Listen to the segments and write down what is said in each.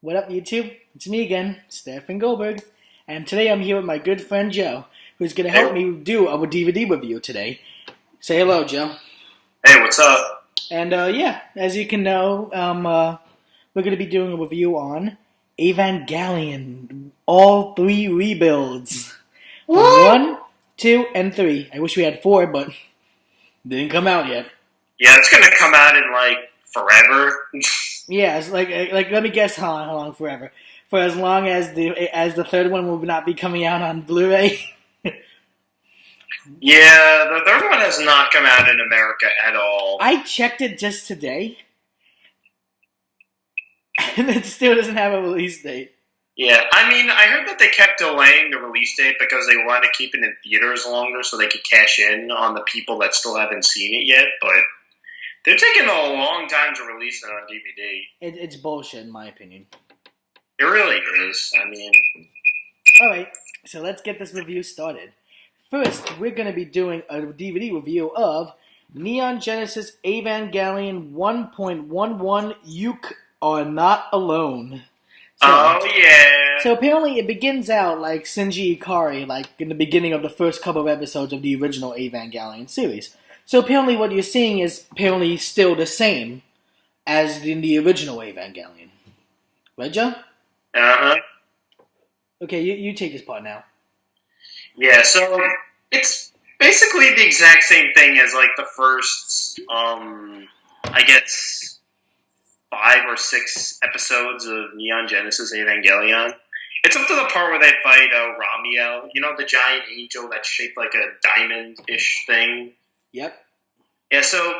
What up, YouTube? It's me again, Stefan Goldberg, and today I'm here with my good friend Joe, who's going to help me do a DVD review today. Say hello, Joe. Hey, what's up? And as you can know, we're going to be doing a review on Evangelion, all three rebuilds. From 1, 2, and 3. I wish we had 4, but they didn't come out yet. Yeah, it's gonna come out in forever. Yeah, it's like let me guess how long forever. For as long as the third one will not be coming out on Blu-ray. Yeah, the third one has not come out in America at all. I checked it just today, and it still doesn't have a release date. Yeah, I mean, I heard that they kept delaying the release date because they wanted to keep it in theaters longer so they could cash in on the people that still haven't seen it yet, but they're taking a long time to release it on DVD. It's bullshit, in my opinion. It really is. I mean... Alright, so let's get this review started. First, we're going to be doing a DVD review of Neon Genesis Evangelion 1.11 You Are Not Alone. So, yeah. So apparently it begins out like Shinji Ikari, like in the beginning of the first couple of episodes of the original Evangelion series. So apparently what you're seeing is apparently still the same as in the original Evangelion. Right, Joe? Uh-huh. Okay, you take this part now. Yeah, so it's basically the exact same thing as the first, I guess, 5 or 6 episodes of Neon Genesis Evangelion. It's up to the part where they fight Ramiel, the giant angel that's shaped like a diamond-ish thing. Yep. Yeah, so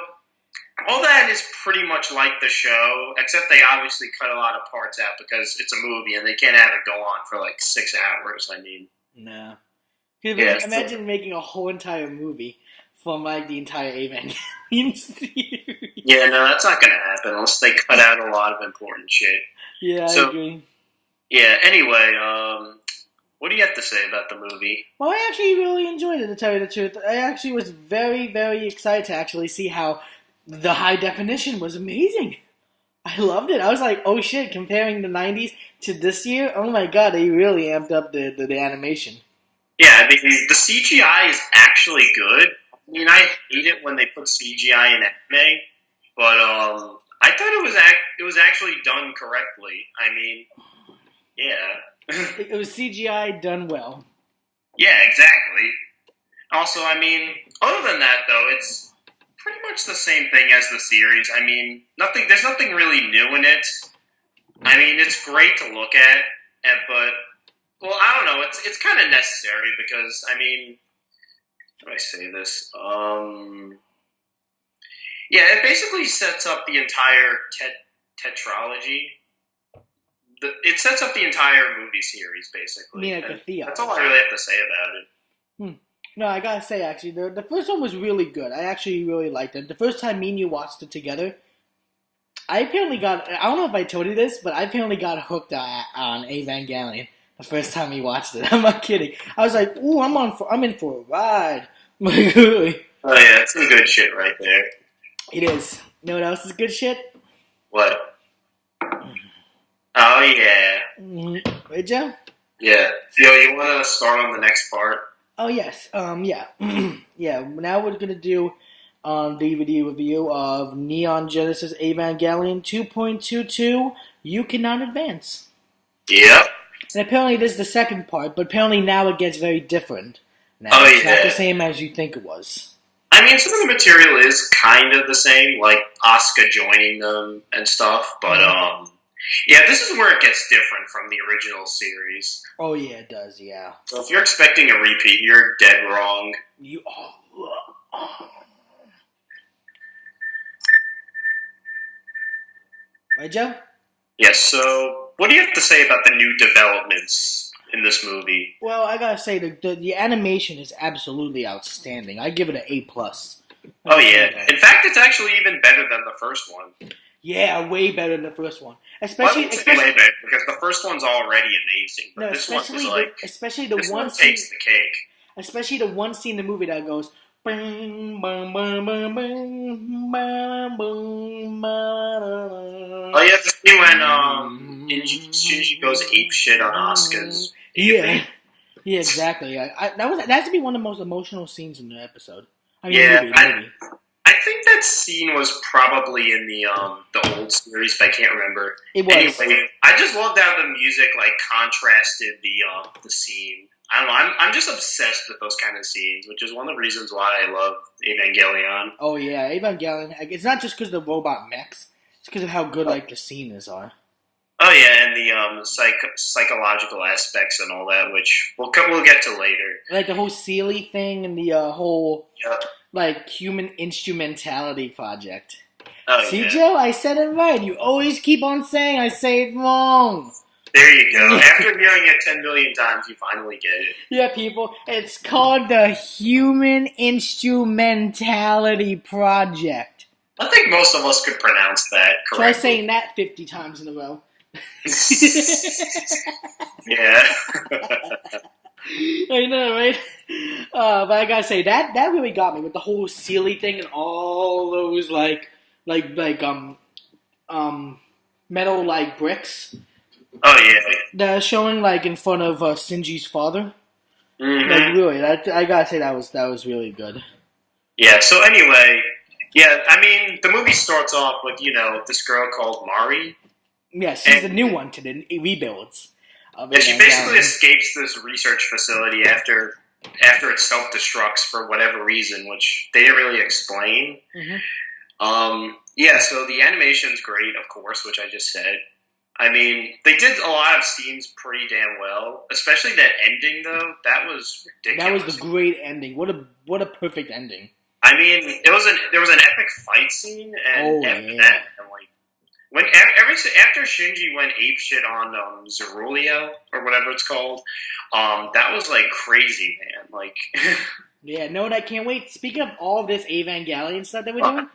all that is pretty much like the show, except they obviously cut a lot of parts out because it's a movie and they can't have it go on for 6 hours, I mean. No. Yeah, imagine making a whole entire movie from the entire Evangelion series. Yeah, no, that's not going to happen unless they cut out a lot of important shit. Yeah, I agree. Yeah, anyway, what do you have to say about the movie? Well, I actually really enjoyed it, to tell you the truth. I actually was very, very excited to actually see how the high definition was amazing. I loved it. I was like, oh shit, comparing the 90s to this year, oh my god, they really amped up the animation. Yeah, I mean, the CGI is actually good. I mean, I hate it when they put CGI in anime, but I thought it was actually done correctly. I mean, yeah. It was CGI done well. Yeah, exactly. Also, I mean, other than that, though, it's pretty much the same thing as the series. I mean, there's nothing really new in it. I mean, it's great to look at, but, well, I don't know, it's kind of necessary because, I mean, how do I say this? Yeah, it basically sets up the entire tetralogy. It sets up the entire movie series, basically. That's all I really have to say about it. No, I gotta say, actually, the first one was really good. I actually really liked it. The first time me and you watched it together, I don't know if I told you this, but I apparently got hooked on Evangelion the first time we watched it. I'm not kidding. I was like, ooh, I'm in for a ride. Oh yeah, it's some good shit right there. It is. You know what else is good shit? What? Oh yeah. Right, Joe? Yeah. You want to start on the next part? Oh yes. Yeah. Yeah. Now we're gonna do DVD review of Neon Genesis Evangelion 2.22. You Cannot Advance. Yep. And apparently this is the second part, but apparently now it gets very different. Now it's not the same as you think it was. I mean, some of the material is kind of the same, like Asuka joining them and stuff, but yeah, this is where it gets different from the original series. Oh yeah, it does. Yeah. So if you're expecting a repeat, you're dead wrong. Right, Joe? Yes. So, what do you have to say about the new developments in this movie? Well, I gotta say the animation is absolutely outstanding. I give it an A+. Oh yeah. In fact, it's actually even better than the first one. Yeah, way better than the first one. Especially way better because the first one's already amazing. But this one is especially the this one scene takes the cake. Especially the one scene in the movie that goes. Oh yeah, the scene when Shinji goes ape shit on Asuka's. Yeah, exactly. That has to be one of the most emotional scenes in the episode. I mean, Yeah, movie. I think that scene was probably in the old series, but I can't remember. It was. Anyway, I just loved how the music like contrasted the scene. I don't know. I'm just obsessed with those kind of scenes, which is one of the reasons why I love Evangelion. Oh yeah, Evangelion. It's not just because of the robot mechs; it's because of how good like the scenes are. Oh yeah, and the psychological aspects and all that, which we'll get to later. Like the whole Sealy thing and the whole Yep. like human instrumentality project. Oh, See, yeah. Joe, I said it right. You always keep on saying I say it wrong. There you go. After hearing it 10 million times, you finally get it. Yeah, people, it's called the Human Instrumentality Project. I think most of us could pronounce that correctly. Try saying that 50 times in a row. Yeah. I know, right? But I gotta say, that really got me with the whole Sealy thing and all those metal like bricks. Oh yeah. They're showing like in front of Shinji's father. Mm-hmm. Like really, I gotta say that was really good. Yeah. So anyway, yeah. I mean, the movie starts off with this girl called Mari. Yeah, she's the new one to the rebuilds. Yeah, she basically escapes this research facility after it self-destructs for whatever reason, which they didn't really explain. Mm-hmm. Yeah. So the animation's great, of course, which I just said. I mean, they did a lot of scenes pretty damn well, especially that ending though. That was ridiculous. That was the great ending. What a perfect ending. I mean, there was an epic fight scene, and after that, I'm like, after Shinji went apeshit on Zerulia or whatever it's called, that was like crazy, man. Like, yeah, no, I can't wait. Speaking of all this Evangelion stuff that we're doing,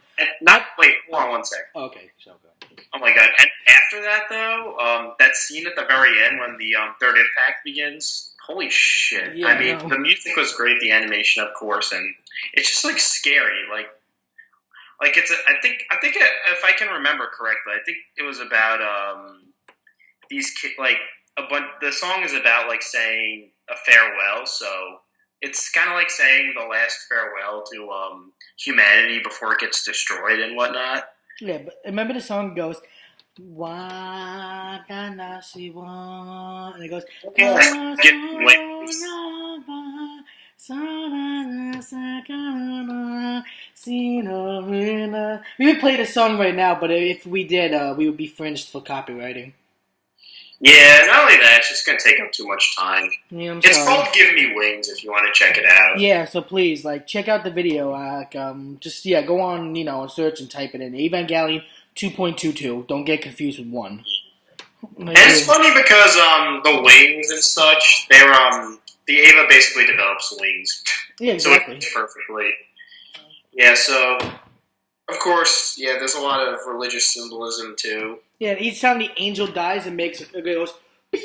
wait, hold on one sec. Okay, so go. Oh my god! And after that, though, that scene at the very end when the third impact begins, holy shit! Yeah, I mean, the music was great, the animation, of course, and it's just like scary, like it's. I think if I can remember correctly, I think it was about these kids. Like the song is about like saying a farewell, so it's kind of like saying the last farewell to humanity before it gets destroyed and whatnot. Yeah, but remember the song goes, Wa-da-na-shi-wa, and it goes, we would play the song right now, but if we did, we would be fringed for copywriting. Yeah, not only that, it's just going to take up too much time. Yeah, it's called Give Me Wings if you want to check it out. Yeah, so please, check out the video. Go on, and search and type it in. Evangelion 2.22. Don't get confused with 1. And it's funny because the wings and such, they're the Eva basically develops wings. Yeah, exactly. So it fits perfectly. Yeah, so of course, yeah, there's a lot of religious symbolism too. Yeah, each time the angel dies, it goes. Not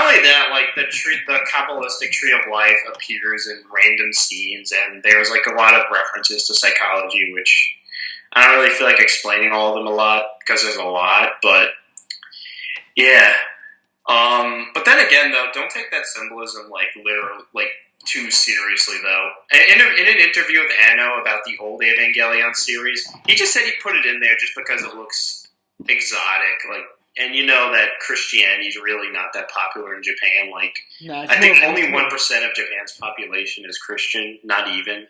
only that, like the Kabbalistic tree of life appears in random scenes, and there's like a lot of references to psychology, which I don't really feel like explaining all of them a lot because there's a lot, but yeah. But then again, though, don't take that symbolism too seriously, though. In an interview with Anno about the old Evangelion series, he just said he put it in there just because it looks exotic, and you know that Christianity is really not that popular in Japan. I think only 1% of Japan's population is Christian, not even.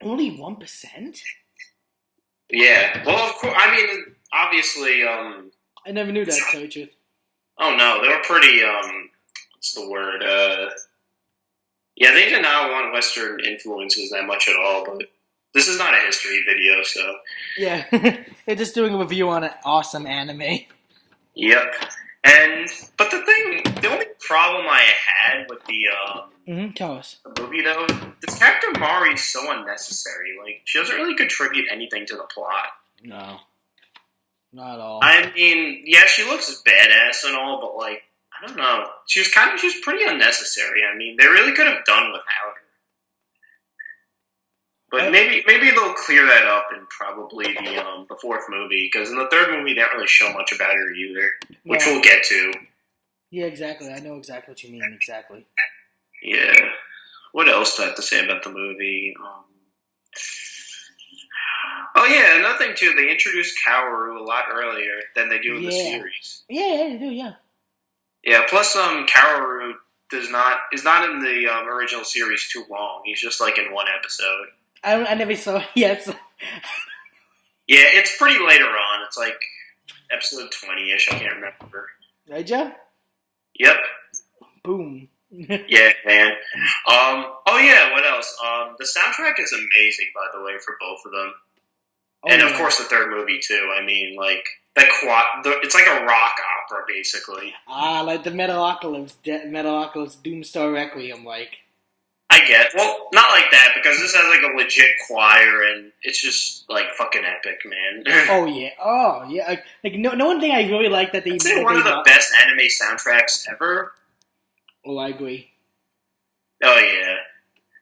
Only 1%? Yeah. Well, of course. I mean, obviously. I never knew that, to tell you the truth. Oh no, they were pretty. What's the word? Yeah, they did not want Western influences that much at all. But this is not a history video, so. Yeah, they're just doing a review on an awesome anime. Yep. But the only problem I had with the tell us. The movie though, this character Mari is so unnecessary. She doesn't really contribute anything to the plot. No, not at all. I mean, yeah, she looks badass and all, but I don't know. She was pretty unnecessary. I mean, they really could have done without But maybe they'll clear that up in probably the fourth movie, because in the third movie they don't really show much about her either, which we'll get to. Yeah, exactly. I know exactly what you mean. Exactly. Yeah. What else do I have to say about the movie? Oh yeah, another thing too. They introduced Kaworu a lot earlier than they do in the series. Yeah, they do. Yeah. Yeah. Plus, Kaworu is not in the original series too long. He's just like in one episode. I never saw. Yes. Yeah, it's pretty later on. It's like episode 20-ish. I can't remember. Right, Joe? Yep. Boom. Yeah, man. Oh yeah. What else? The soundtrack is amazing, by the way, for both of them, and of course the third movie too. I mean, like it's like a rock opera, basically. Like the Metalocalypse Doomstar Requiem, like. Well, not like that, because this has like a legit choir, and it's just like fucking epic, man. Oh yeah. Like no one thing I really like that they. It's one of the best anime soundtracks ever. Oh, I agree. Oh yeah.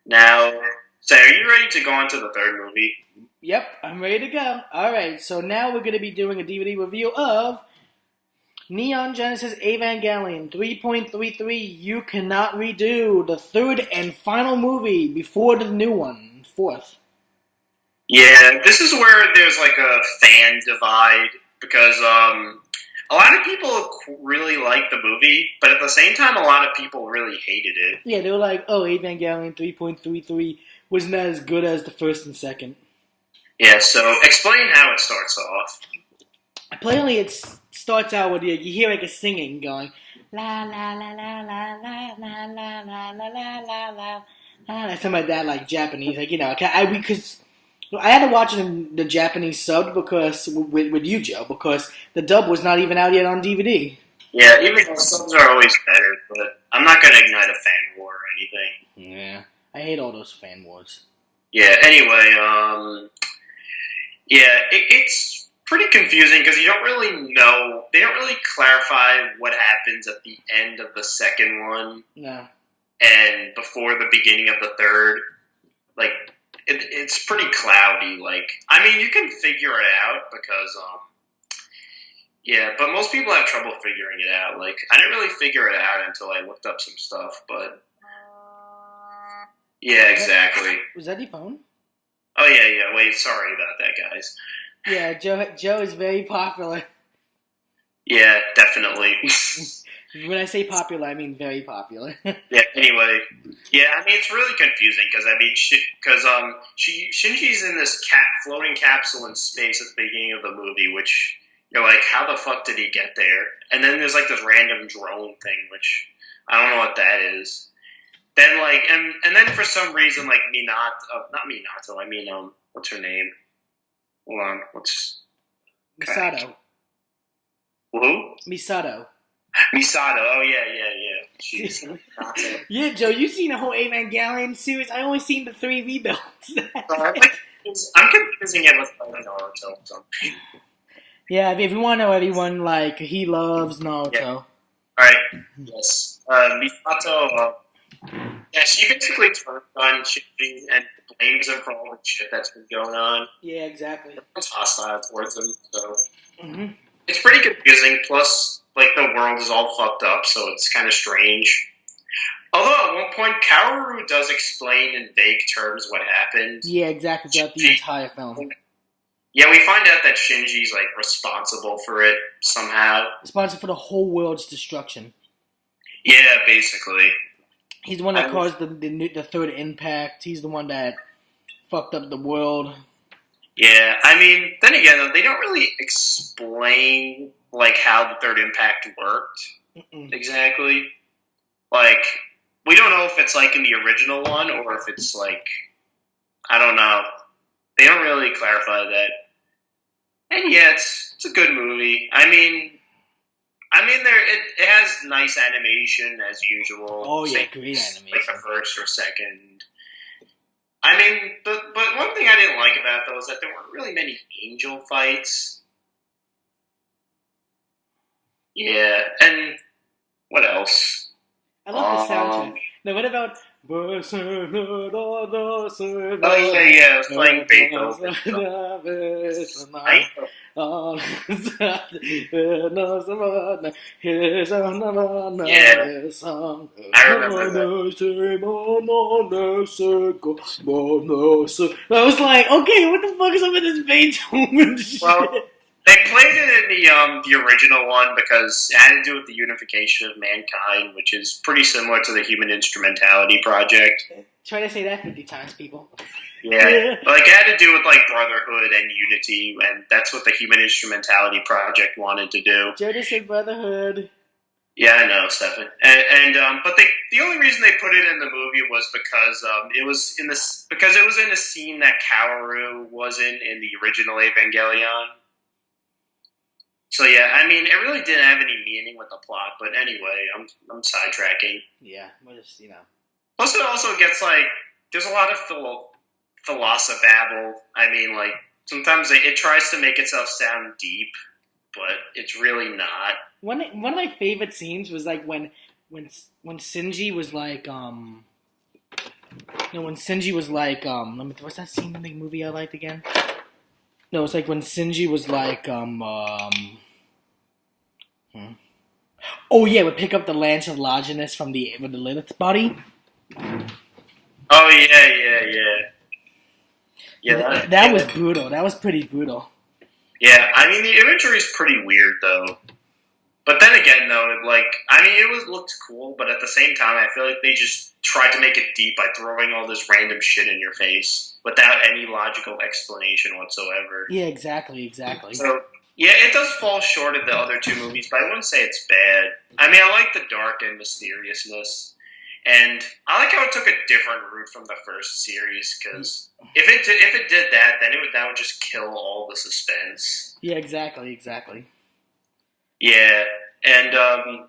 Now, so are you ready to go on to the third movie? Yep, I'm ready to go. All right, so now we're going to be doing a DVD review of Neon Genesis Evangelion 3.33. You Cannot Redo, the third and final movie before the new one, fourth. Yeah, this is where there's like a fan divide, because a lot of people really liked the movie, but at the same time, a lot of people really hated it. Yeah, they were like, oh, Evangelion 3.33 wasn't as good as the first and second. Yeah, so explain how it starts off. Apparently, it starts out with you hear like a singing going, la la la la la la la la la la la la la, something like that, like Japanese, like because I had to watch it in the Japanese sub because with you, Joe, because the dub was not even out yet on DVD. Yeah, even though subs are always better, but I'm not going to ignite a fan war or anything. Yeah, I hate all those fan wars. Yeah, anyway, it's pretty confusing because you don't really know. They don't really clarify what happens at the end of the second one. No. And before the beginning of the third. Like, it's pretty cloudy. Like, I mean, you can figure it out because, but most people have trouble figuring it out. Like, I didn't really figure it out until I looked up some stuff, but... Yeah, exactly. Was that your phone? Oh, yeah. Wait, sorry about that, guys. Yeah, Joe is very popular. Yeah, definitely. When I say popular, I mean very popular. Yeah, anyway. Yeah, I mean, it's really confusing because, Shinji's in this floating capsule in space at the beginning of the movie, which, you're like, how the fuck did he get there? And then there's, like, this random drone thing, which I don't know what that is. Then, like, and then for some reason, like, what's her name? Hold on, Misato. Who? Misato. Oh, yeah. Jeez. Yeah, Joe, you seen the whole Evangelion series? I only seen the 3 rebuilds. I'm confusing it with Naruto or something. Yeah, if you want to know everyone, like, he loves Naruto. Yeah. Alright, yes. Misato, she basically turns on Shinji and blames him for all the shit that's been going on. Yeah, exactly. Everyone's hostile towards him, so... Mm-hmm. It's pretty confusing, plus, like, the world is all fucked up, so it's kind of strange. Although, at one point, Kaworu does explain in vague terms what happened. Yeah, exactly, throughout the entire film. Yeah, we find out that Shinji's, like, responsible for it, somehow. Responsible for the whole world's destruction. Yeah, basically. He's the one that caused the third impact. He's the one that fucked up the world. Yeah, I mean, then again, though, they don't really explain, like, how the third impact worked. Exactly. Like, we don't know if it's, like, in the original one, or if it's, like, I don't know. They don't really clarify that. And yeah, it's a good movie. I mean, it has nice animation, as usual. Oh, yeah, great animation. Like the first or second. I mean, but one thing I didn't like about those is that there weren't really many angel fights. Yeah, and what else? I love the soundtrack. Now, what about Oh yeah, I was playing Beethoven. I remember I was like, okay, what the fuck is up with this Beethoven shit? Well, they played it in the original one because it had to do with the unification of mankind, which is pretty similar to the Human Instrumentality Project. Try to say that 50 times, people. Yeah, like it had to do with like brotherhood and unity, and that's what the Human Instrumentality Project wanted to do. Joe just said brotherhood. Yeah, I know, Stefan. But the only reason they put it in the movie was because it was in a scene that Kaoru wasn't in the original Evangelion. So yeah, I mean, it really didn't have any meaning with the plot. But anyway, I'm sidetracking. Yeah, we'll just Plus, it also gets like there's a lot of philosophable. I mean, like sometimes it tries to make itself sound deep, but it's really not. One of my favorite scenes was like when Shinji was like when Shinji was like what's that scene in the movie I liked again? No, it's like when Shinji was like oh yeah, would pick up the Lance of Longinus from the Lilith body. Oh yeah. That was brutal. That was pretty brutal. Yeah, I mean the imagery is pretty weird though. But then again, though, it looked cool, but at the same time, I feel like they just tried to make it deep by throwing all this random shit in your face without any logical explanation whatsoever. Yeah, exactly. So, yeah, it does fall short of the other two movies, but I wouldn't say it's bad. I mean, I like the dark and mysteriousness, and I like how it took a different route from the first series, because if it did that, then that would just kill all the suspense. Yeah, exactly. Yeah, and and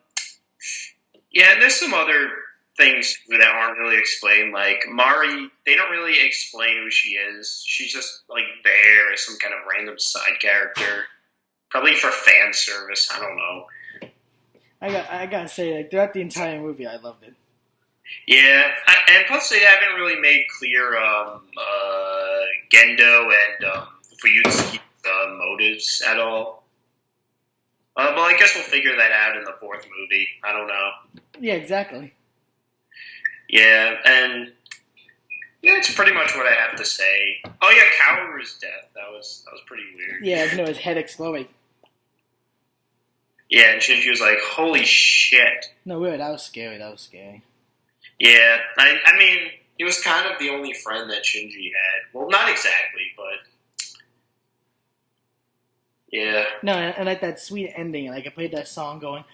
there's some other things that aren't really explained. Like Mari, they don't really explain who she is. She's just like there as some kind of random side character, probably for fan service. I don't know. I gotta say, like throughout the entire movie, I loved it. Yeah, and plus they haven't really made clear Gendo and Fuyutsuki's motives at all. Well, I guess we'll figure that out in the fourth movie. I don't know. Yeah, exactly. Yeah, and that's pretty much what I have to say. Oh yeah, Kaoru's death. That was pretty weird. Yeah, his head exploding. Yeah, and Shinji was like, "Holy shit!" No, weird. That was scary. Yeah, I mean, he was kind of the only friend that Shinji had. Well, not exactly, but. Yeah. No, and like that sweet ending, like I played that song going.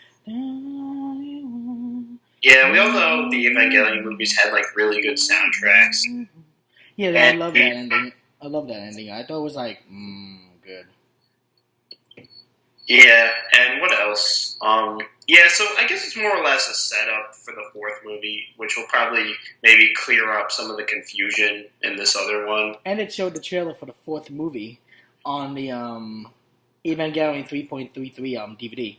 Yeah, we all know the Evangelion movies had like really good soundtracks. Yeah, I love that ending. I thought it was like good. Yeah, and what else? Yeah, so I guess it's more or less a setup for the fourth movie, which will probably maybe clear up some of the confusion in this other one. And it showed the trailer for the fourth movie on the Evangelion 3.33 DVD.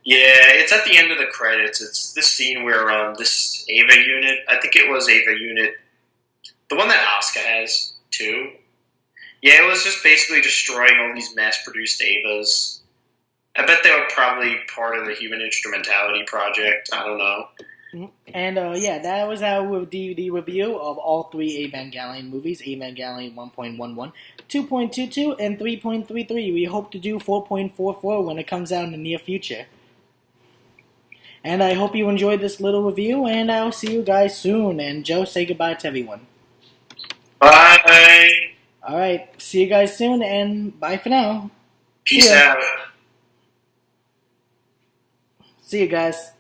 Yeah, it's at the end of the credits. It's this scene where this Eva unit, I think it was Eva unit, the one that Asuka has too. Yeah, it was just basically destroying all these mass-produced Evas. I bet they were probably part of the Human Instrumentality Project. I don't know. And that was our DVD review of all three Evangelion movies: Evangelion 1.11, 2.22, and 3.33. We hope to do 4.44 when it comes out in the near future. And I hope you enjoyed this little review, and I'll see you guys soon. And Joe, say goodbye to everyone. Bye. All right, see you guys soon, and bye for now. Peace out. See you guys.